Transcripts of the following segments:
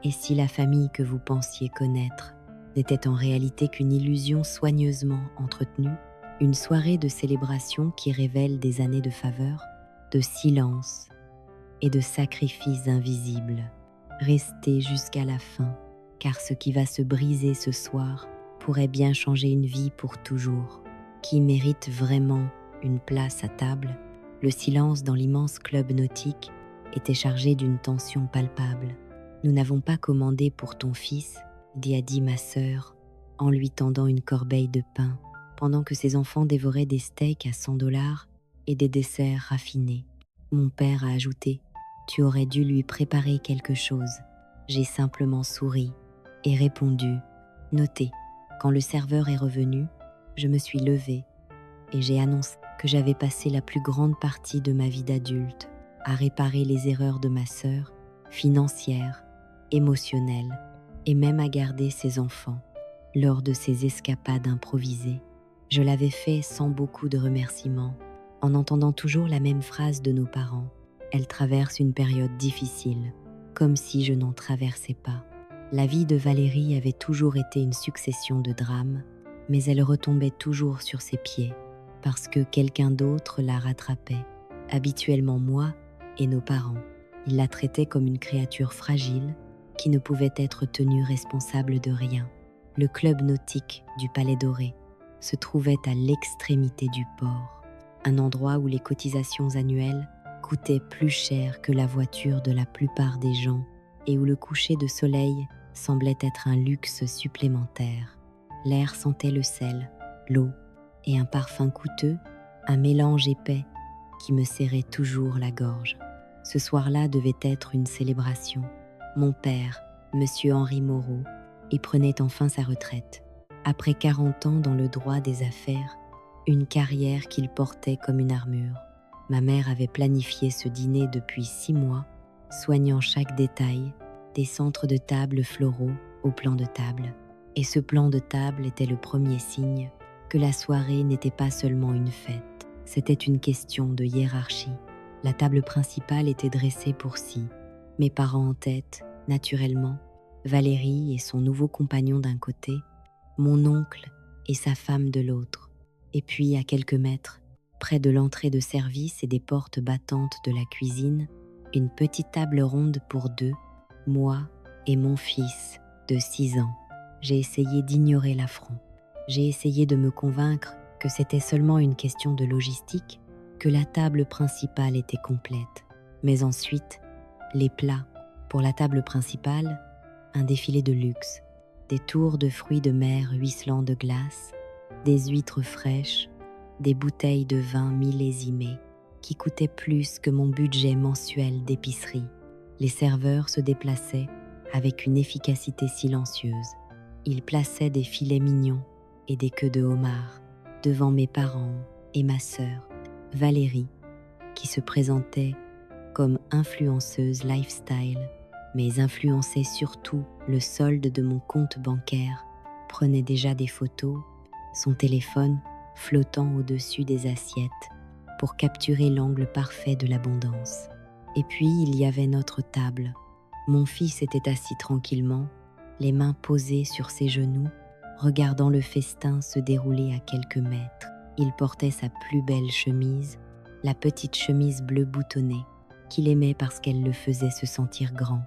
Et si la famille que vous pensiez connaître n'était en réalité qu'une illusion soigneusement entretenue, une soirée de célébration qui révèle des années de faveur, de silence et de sacrifices invisibles. Restez jusqu'à la fin, car ce qui va se briser ce soir pourrait bien changer une vie pour toujours. Qui mérite vraiment une place à table? Le silence dans l'immense club nautique était chargé d'une tension palpable. Nous n'avons pas commandé pour ton fils, dit ma sœur, en lui tendant une corbeille de pain, pendant que ses enfants dévoraient des steaks à 100 $ et des desserts raffinés. Mon père a ajouté: tu aurais dû lui préparer quelque chose. J'ai simplement souri et répondu: notez. Quand le serveur est revenu, je me suis levée et j'ai annoncé que j'avais passé la plus grande partie de ma vie d'adulte à réparer les erreurs de ma sœur, financières, émotionnelles, et même à garder ses enfants lors de ces escapades improvisées. Je l'avais fait sans beaucoup de remerciements, en entendant toujours la même phrase de nos parents: elle traverse une période difficile, comme si je n'en traversais pas. La vie de Valérie avait toujours été une succession de drames, mais elle retombait toujours sur ses pieds, parce que quelqu'un d'autre la rattrapait, habituellement moi et nos parents. Ils la traitaient comme une créature fragile qui ne pouvait être tenue responsable de rien. Le club nautique du Palais Doré se trouvait à l'extrémité du port, un endroit où les cotisations annuelles coûtaient plus cher que la voiture de la plupart des gens et où le coucher de soleil semblait être un luxe supplémentaire. L'air sentait le sel, l'eau et un parfum coûteux, un mélange épais qui me serrait toujours la gorge. Ce soir-là devait être une célébration. Mon père, Monsieur Henri Moreau, y prenait enfin sa retraite. Après 40 ans dans le droit des affaires, une carrière qu'il portait comme une armure. Ma mère avait planifié ce dîner depuis 6 mois, soignant chaque détail, des centres de table floraux au plan de table. Et ce plan de table était le premier signe que la soirée n'était pas seulement une fête, c'était une question de hiérarchie. La table principale était dressée pour 6, mes parents en tête, naturellement, Valérie et son nouveau compagnon d'un côté, mon oncle et sa femme de l'autre. Et puis, à quelques mètres, près de l'entrée de service et des portes battantes de la cuisine, une petite table ronde pour 2, moi et mon fils de 6 ans. J'ai essayé d'ignorer l'affront. J'ai essayé de me convaincre que c'était seulement une question de logistique, que la table principale était complète. Mais ensuite, les plats. Pour la table principale, un défilé de luxe, des tours de fruits de mer ruisselants de glace, des huîtres fraîches, des bouteilles de vin millésimées qui coûtaient plus que mon budget mensuel d'épicerie. Les serveurs se déplaçaient avec une efficacité silencieuse. Ils plaçaient des filets mignons et des queues de homard devant mes parents et ma sœur, Valérie, qui se présentait comme influenceuse lifestyle, mais influençait surtout le solde de mon compte bancaire, prenait déjà des photos, son téléphone flottant au-dessus des assiettes pour capturer l'angle parfait de l'abondance. Et puis il y avait notre table. Mon fils était assis tranquillement, les mains posées sur ses genoux, regardant le festin se dérouler à quelques mètres. Il portait sa plus belle chemise, la petite chemise bleue boutonnée, qu'il aimait parce qu'elle le faisait se sentir grand.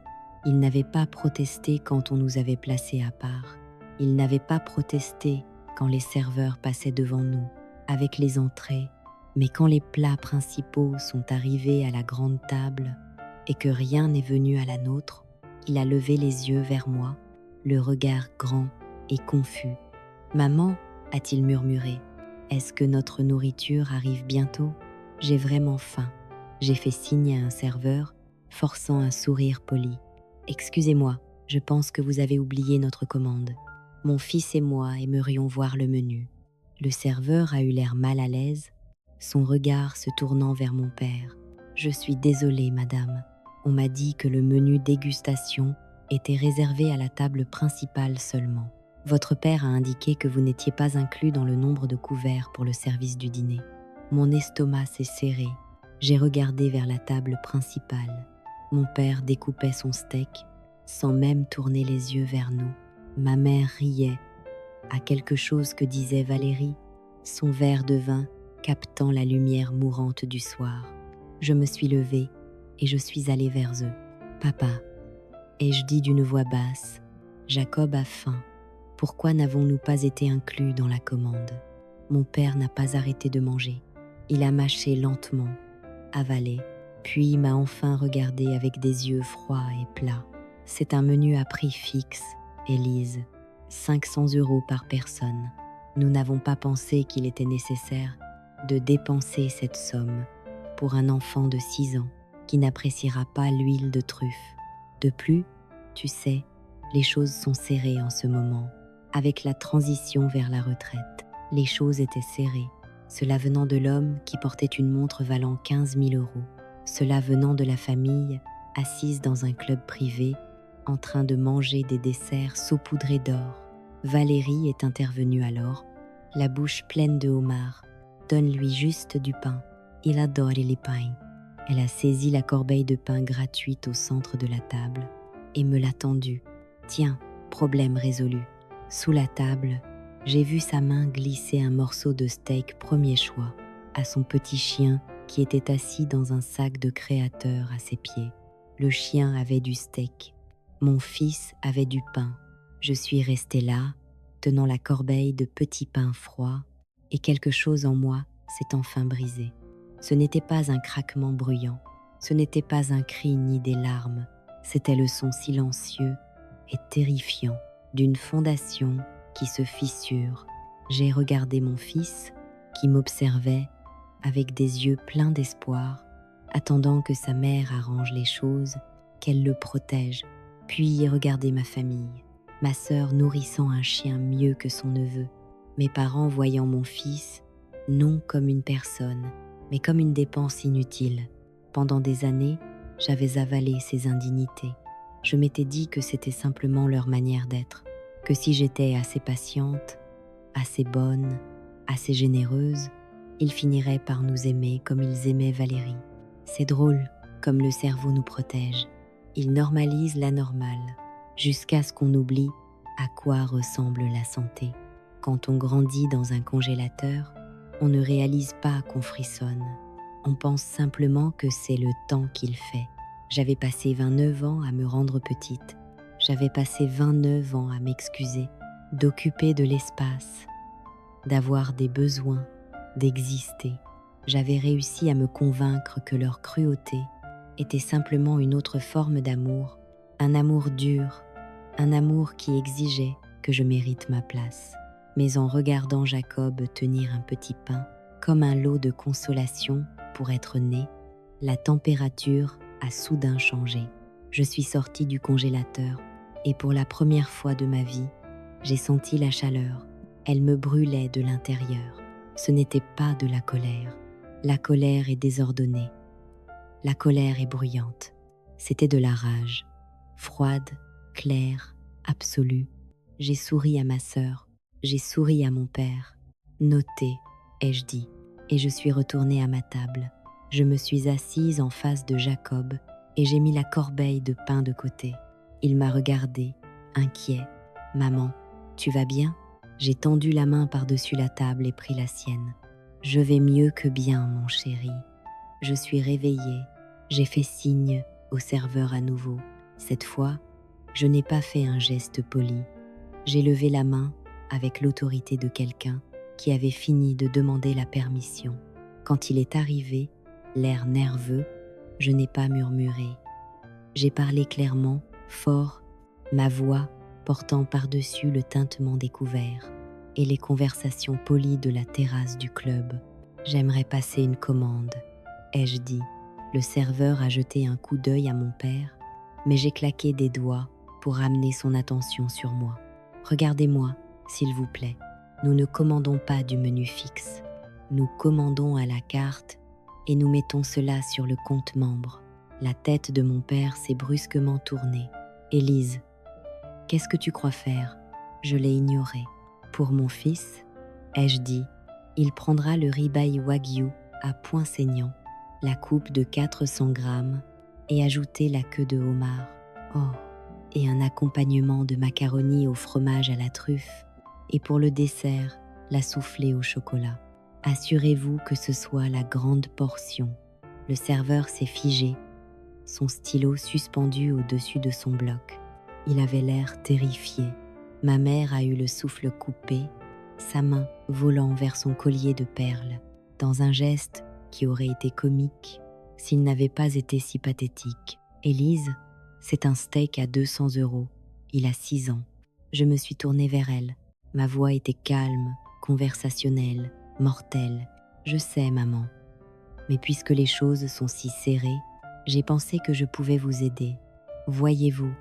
Il n'avait pas protesté quand on nous avait placés à part. Il n'avait pas protesté quand les serveurs passaient devant nous, avec les entrées, mais quand les plats principaux sont arrivés à la grande table et que rien n'est venu à la nôtre, il a levé les yeux vers moi, le regard grand et confus. « Maman » a-t-il murmuré, « est-ce que notre nourriture arrive bientôt ? J'ai vraiment faim. » J'ai fait signe à un serveur, forçant un sourire poli. « Excusez-moi, je pense que vous avez oublié notre commande. » Mon fils et moi aimerions voir le menu. Le serveur a eu l'air mal à l'aise, son regard se tournant vers mon père. « Je suis désolée, madame. On m'a dit que le menu dégustation était réservé à la table principale seulement. Votre père a indiqué que vous n'étiez pas inclus dans le nombre de couverts pour le service du dîner. » Mon estomac s'est serré. J'ai regardé vers la table principale. Mon père découpait son steak, sans même tourner les yeux vers nous. Ma mère riait à quelque chose que disait Valérie, son verre de vin captant la lumière mourante du soir. Je me suis levée et je suis allée vers eux. « Papa », ai-je dit d'une voix basse, « Jacob a faim. Pourquoi n'avons-nous pas été inclus dans la commande ?» Mon père n'a pas arrêté de manger. Il a mâché lentement, avalé, puis m'a enfin regardé avec des yeux froids et plats. « C'est un menu à prix fixe, Élise, 500 € par personne. Nous n'avons pas pensé qu'il était nécessaire de dépenser cette somme pour un enfant de 6 ans qui n'appréciera pas l'huile de truffe. De plus, tu sais, les choses sont serrées en ce moment. Avec la transition vers la retraite, les choses étaient serrées. Cela venant de l'homme qui portait une montre valant 15 000 €. Cela venant de la famille assise dans un club privé en train de manger des desserts saupoudrés d'or. Valérie est intervenue alors, la bouche pleine de homard. « Donne-lui juste du pain. Il adore les pains. » Elle a saisi la corbeille de pain gratuite au centre de la table et me l'a tendue. « Tiens, problème résolu. » Sous la table, j'ai vu sa main glisser un morceau de steak premier choix à son petit chien qui était assis dans un sac de créateur à ses pieds. Le chien avait du steak. Mon fils avait du pain. Je suis restée là, tenant la corbeille de petits pains froids, et quelque chose en moi s'est enfin brisé. Ce n'était pas un craquement bruyant, ce n'était pas un cri ni des larmes, c'était le son silencieux et terrifiant d'une fondation qui se fissure. J'ai regardé mon fils, qui m'observait avec des yeux pleins d'espoir, attendant que sa mère arrange les choses, qu'elle le protège, puis regardé ma famille, ma sœur nourrissant un chien mieux que son neveu, mes parents voyant mon fils, non comme une personne, mais comme une dépense inutile. Pendant des années, j'avais avalé ces indignités. Je m'étais dit que c'était simplement leur manière d'être, que si j'étais assez patiente, assez bonne, assez généreuse, ils finiraient par nous aimer comme ils aimaient Valérie. C'est drôle comme le cerveau nous protège. Il normalise l'anormal, jusqu'à ce qu'on oublie à quoi ressemble la santé. Quand on grandit dans un congélateur, on ne réalise pas qu'on frissonne. On pense simplement que c'est le temps qu'il fait. J'avais passé 29 ans à me rendre petite. J'avais passé 29 ans à m'excuser, d'occuper de l'espace, d'avoir des besoins, d'exister. J'avais réussi à me convaincre que leur cruauté était simplement une autre forme d'amour, un amour dur, un amour qui exigeait que je mérite ma place. Mais en regardant Jacob tenir un petit pain, comme un lot de consolation pour être né, la température a soudain changé. Je suis sortie du congélateur et pour la première fois de ma vie, j'ai senti la chaleur. Elle me brûlait de l'intérieur. Ce n'était pas de la colère. La colère est désordonnée. La colère est bruyante. C'était de la rage. Froide, claire, absolue. J'ai souri à ma sœur. J'ai souri à mon père. Notez, ai-je dit, et je suis retournée à ma table. Je me suis assise en face de Jacob et j'ai mis la corbeille de pain de côté. Il m'a regardée, inquiet. « Maman, tu vas bien ?» J'ai tendu la main par-dessus la table et pris la sienne. « Je vais mieux que bien, mon chéri. » Je suis réveillée. J'ai fait signe au serveur à nouveau. Cette fois, je n'ai pas fait un geste poli. J'ai levé la main avec l'autorité de quelqu'un qui avait fini de demander la permission. Quand il est arrivé, l'air nerveux, je n'ai pas murmuré. J'ai parlé clairement, fort, ma voix portant par-dessus le tintement des couverts et les conversations polies de la terrasse du club. « J'aimerais passer une commande », ai-je dit. Le serveur a jeté un coup d'œil à mon père, mais j'ai claqué des doigts pour ramener son attention sur moi. « Regardez-moi, s'il vous plaît. Nous ne commandons pas du menu fixe. Nous commandons à la carte et nous mettons cela sur le compte membre. » La tête de mon père s'est brusquement tournée. « Élise, qu'est-ce que tu crois faire ?» Je l'ai ignoré. « Pour mon fils, ai-je dit, il prendra le ribeye wagyu à point saignant, la coupe de 400 grammes et ajouter la queue de homard. » Oh, et un accompagnement de macaroni au fromage à la truffe, et pour le dessert, la soufflée au chocolat. Assurez-vous que ce soit la grande portion. Le serveur s'est figé, son stylo suspendu au-dessus de son bloc. Il avait l'air terrifié. Ma mère a eu le souffle coupé, sa main volant vers son collier de perles, dans un geste qui aurait été comique s'il n'avait pas été si pathétique. « Élise, c'est un steak à 200 €. Il a 6 ans. » Je me suis tournée vers elle. Ma voix était calme, conversationnelle, mortelle. « Je sais, maman. Mais puisque les choses sont si serrées, j'ai pensé que je pouvais vous aider. Voyez-vous,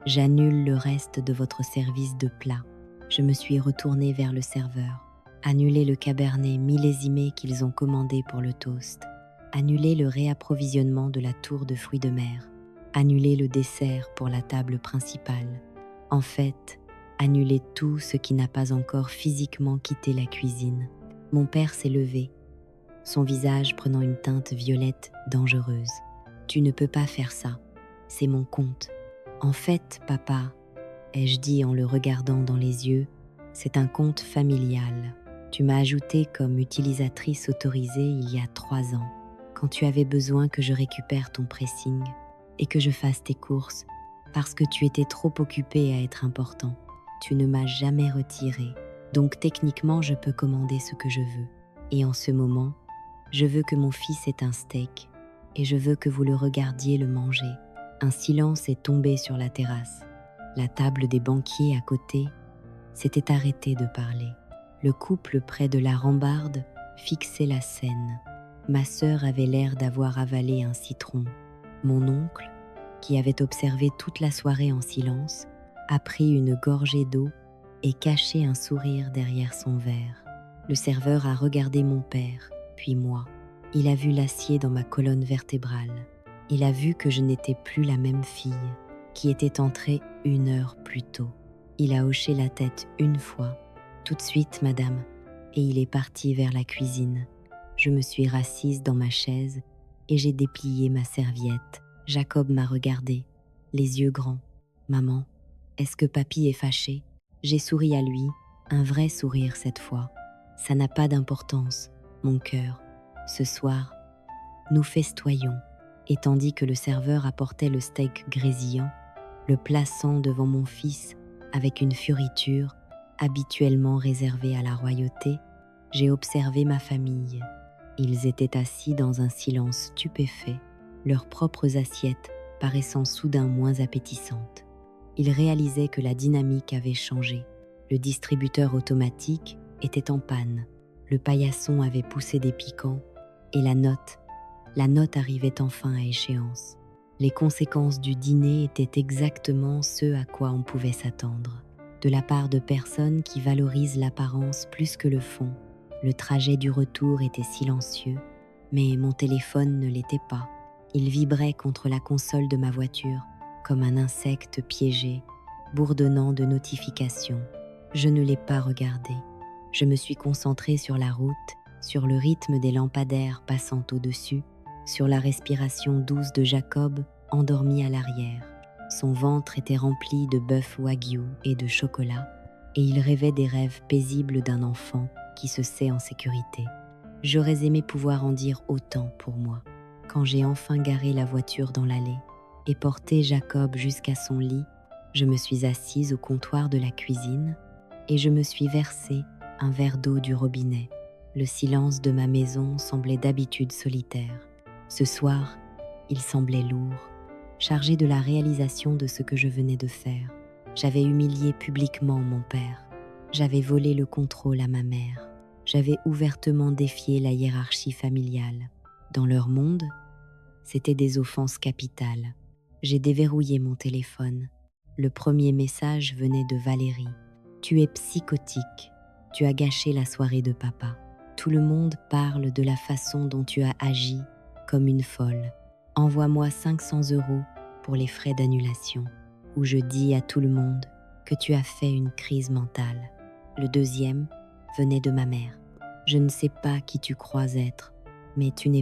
j'annule le reste de votre service de plat. » Je me suis retournée vers le serveur. Annuler le cabernet millésimé qu'ils ont commandé pour le toast. Annuler le réapprovisionnement de la tour de fruits de mer. Annuler le dessert pour la table principale. En fait, annuler tout ce qui n'a pas encore physiquement quitté la cuisine. Mon père s'est levé, son visage prenant une teinte violette dangereuse. « Tu ne peux pas faire ça, c'est mon compte. »« En fait, papa, » ai-je dit en le regardant dans les yeux, « c'est un compte familial. Tu m'as ajouté comme utilisatrice autorisée il y a 3 ans, quand tu avais besoin que je récupère ton pressing et que je fasse tes courses, parce que tu étais trop occupé à être important. Tu ne m'as jamais retiré, donc techniquement je peux commander ce que je veux. Et en ce moment, je veux que mon fils ait un steak, et je veux que vous le regardiez le manger. » Un silence est tombé sur la terrasse. La table des banquiers à côté s'était arrêtée de parler. Le couple près de la rambarde fixait la scène. Ma sœur avait l'air d'avoir avalé un citron. Mon oncle, qui avait observé toute la soirée en silence, a pris une gorgée d'eau et caché un sourire derrière son verre. Le serveur a regardé mon père, puis moi. Il a vu l'acier dans ma colonne vertébrale. Il a vu que je n'étais plus la même fille qui était entrée 1 heure plus tôt. Il a hoché la tête une fois. « Tout de suite, madame. » Et il est parti vers la cuisine. Je me suis rassise dans ma chaise et j'ai déplié ma serviette. Jacob m'a regardée, les yeux grands. « Maman, est-ce que papy est fâché ?» J'ai souri à lui, un vrai sourire cette fois. « Ça n'a pas d'importance, mon cœur. Ce soir, nous festoyons. » Et tandis que le serveur apportait le steak grésillant, le plaçant devant mon fils avec une fioriture habituellement réservée à la royauté, j'ai observé ma famille. Ils étaient assis dans un silence stupéfait, leurs propres assiettes paraissant soudain moins appétissantes. Ils réalisaient que la dynamique avait changé. Le distributeur automatique était en panne, le paillasson avait poussé des piquants, et la note arrivait enfin à échéance. Les conséquences du dîner étaient exactement ce à quoi on pouvait s'attendre. De la part de personnes qui valorisent l'apparence plus que le fond, le trajet du retour était silencieux, mais mon téléphone ne l'était pas. Il vibrait contre la console de ma voiture, comme un insecte piégé, bourdonnant de notifications. Je ne l'ai pas regardé. Je me suis concentrée sur la route, sur le rythme des lampadaires passant au-dessus, sur la respiration douce de Jacob endormi à l'arrière. Son ventre était rempli de bœuf wagyu et de chocolat, et il rêvait des rêves paisibles d'un enfant qui se sait en sécurité. J'aurais aimé pouvoir en dire autant pour moi. Quand j'ai enfin garé la voiture dans l'allée et porté Jacob jusqu'à son lit, je me suis assise au comptoir de la cuisine et je me suis versé un verre d'eau du robinet. Le silence de ma maison semblait d'habitude solitaire. Ce soir, il semblait lourd, chargé de la réalisation de ce que je venais de faire. J'avais humilié publiquement mon père. J'avais volé le contrôle à ma mère. J'avais ouvertement défié la hiérarchie familiale. Dans leur monde, c'était des offenses capitales. J'ai déverrouillé mon téléphone. Le premier message venait de Valérie. « Tu es psychotique. Tu as gâché la soirée de papa. Tout le monde parle de la façon dont tu as agi comme une folle. Envoie-moi 500 € pour les frais d'annulation. » Où je dis à tout le monde que tu as fait une crise mentale. Le deuxième venait de ma mère. « Je ne sais pas qui tu crois être, mais tu n'es